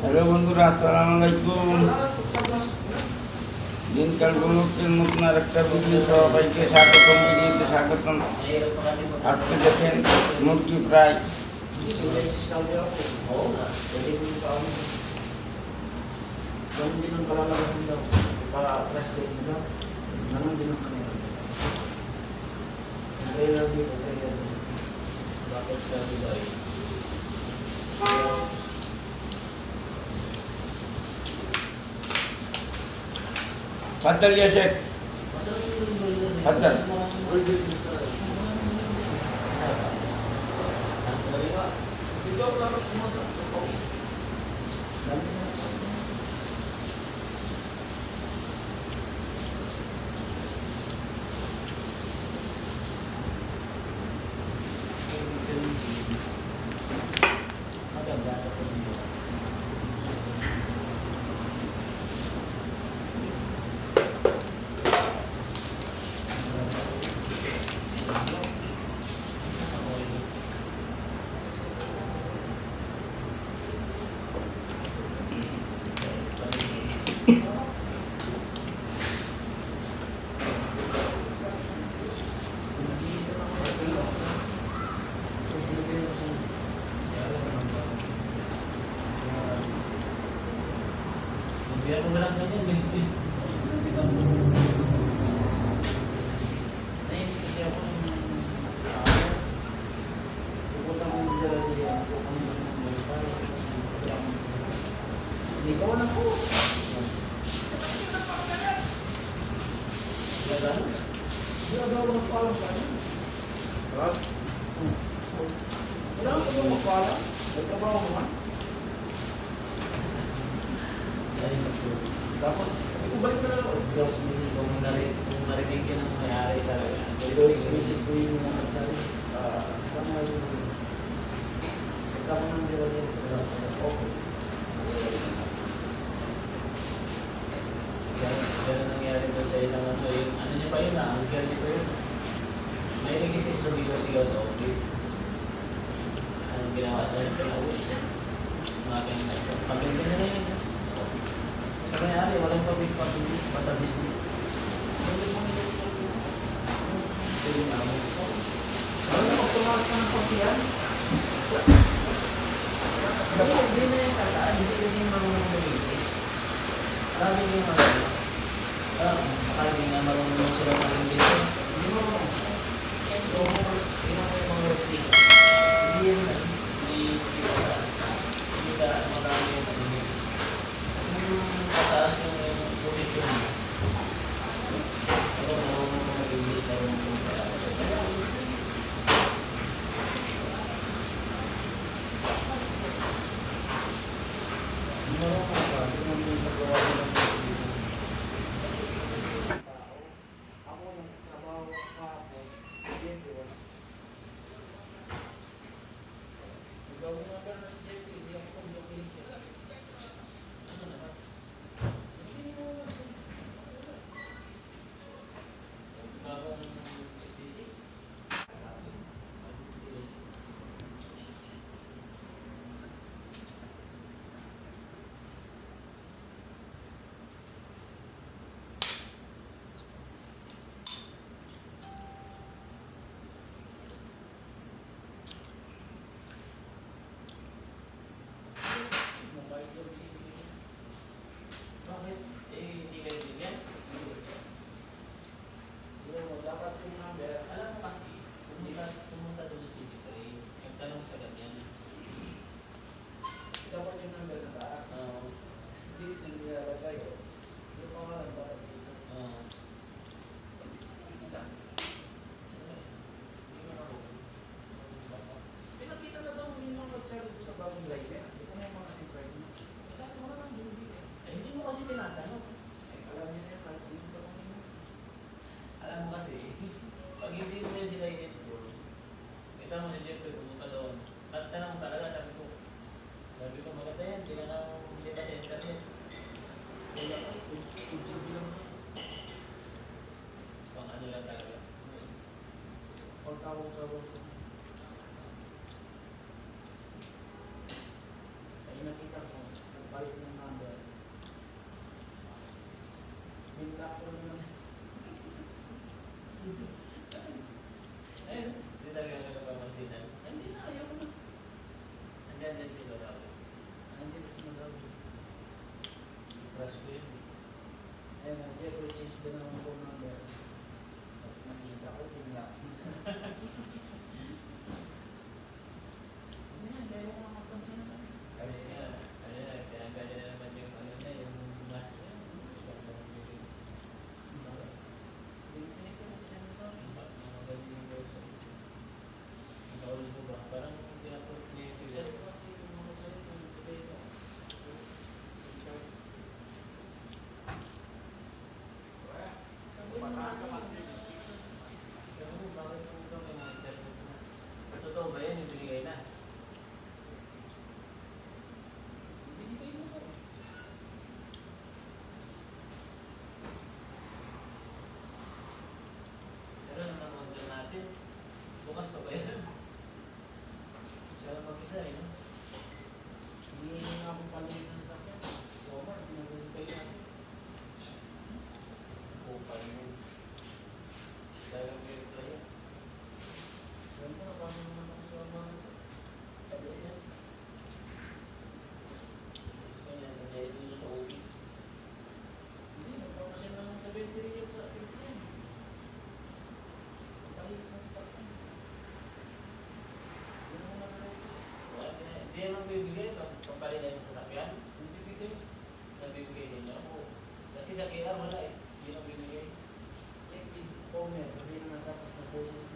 হ্যালো বন্ধুরা, আসসালামু আলাইকুম। দিনকাল ব্লগের নতুন আর একটা ভিডিও সবাইকে স্বাগতম, ভিডিওতে স্বাগতম। আজকে দেখেন মুরগি প্রায় Fadal ya Syekh. Fadal. Biar penggerak saja gitu. Nah ini siapa yang menjadi dia? Di kawan aku. Ya kan? Dia ada orang kepala kan? Kan? Dia ada orang kepala. Betul apa? Tapos, balik na lang ako. Dos misis ko narinig ng mayari talaga. Dos misis ko yung nakatsari. Sama yung nagkakang ng diwa niya. Okay. Ganun nangyari doon sa isang ano. Ano niya pa yun ang girl niya pa yun. May nag-sigaw sa office. Anong ginawa sa akin? Pinauwi siya. Mga ganyan. Pagkakita na yun. Sa may-ari, walang pabig-pabig pa sa business. Sige na mo. Sabi na magtumakas ka ng pagkiyan. Hindi na yung tataan, hindi kasi yung marunong mag-ibig. Marami yung marunong. Marami nga marunong sila mag-ibig. Hindi mo marunong. Ito mo, yung mga resita. Hindi yun na. Hindi ka marami yung pag-ibig. Pataas yung posisyon niya. Pero marunong mo mag-ibig na yung bakit? Hindi kayo bigyan? Dapat yung number. Alam mo kasi, kung hindi ka pumunta doon sa CDK, nagtanong sa ganyan. Dapat yung number sa taas. Hindi naglalagay kayo. Yung pangalan ba? Pinakita na daw hindi mo nagsalit ko sa bagong live yan. Ito na yung mga secret mo. Sabi mo na lang binibigyan. Hindi mo kasi tinatanong. Alam niya yan, kahit hindi ka kami. Alam mo kasi, pag hindi mo yan sila i-inform, kita mo ni Jeffrey, pumunta doon. Tanong talaga, sabi ko maganda yan, hindi ka na bili pa sa internet. Wala ka, 2GB lang. Pang ano lang talaga. Pang tawag-tawag ko. Ay nakita ko, Binlock ko naman. Ayun, hindi talaga nagpapansinan. Hindi na, ayaw ko na. Andyan din si Dorado. Hindi na sumunod. Crush ko yun. Ayun, nandiyan ko change din ang phone number. At nakita ko, binlock. Hindi na, hindi ko na magpansin na. Kaya kaya na naman yung ano na, yung mask niya. Dinipinig ko na sila ng sorry. Mga ganyan yung person. Ang bawal ko ba? Parang tinapot niya yung sila. Sabi ko kasi yung mga sorry, yung potato. Sabi mo natin. Pero bakit mo ito may mga internet na? Totoo ba yan yung binigay na? Binibay mo ko. Pero nung na-order natin, bukas pa ba yan? Siya lang mag-isa eh, no? Hindi nga akong palinis ng sakyan. Summer, pinag-binibay natin. Kupal yun. Talagang ganito yan. Alam mo, nakama naman ako sa mga tabi yan. Gusto niya sa dahil dito sa office. Hindi, nagpapasya naman sa 20 riyal sa akin yan. Palinis ng sasakyan. Hindi mo nakalagay. Hindi naman bibigay ito. Pampalila sa sasakyan. Hindi bigay. Nabibigay din niya ako. Kasi sa KR wala eh. Hindi na bibigay. Check with owner. Sabihin na tapos na process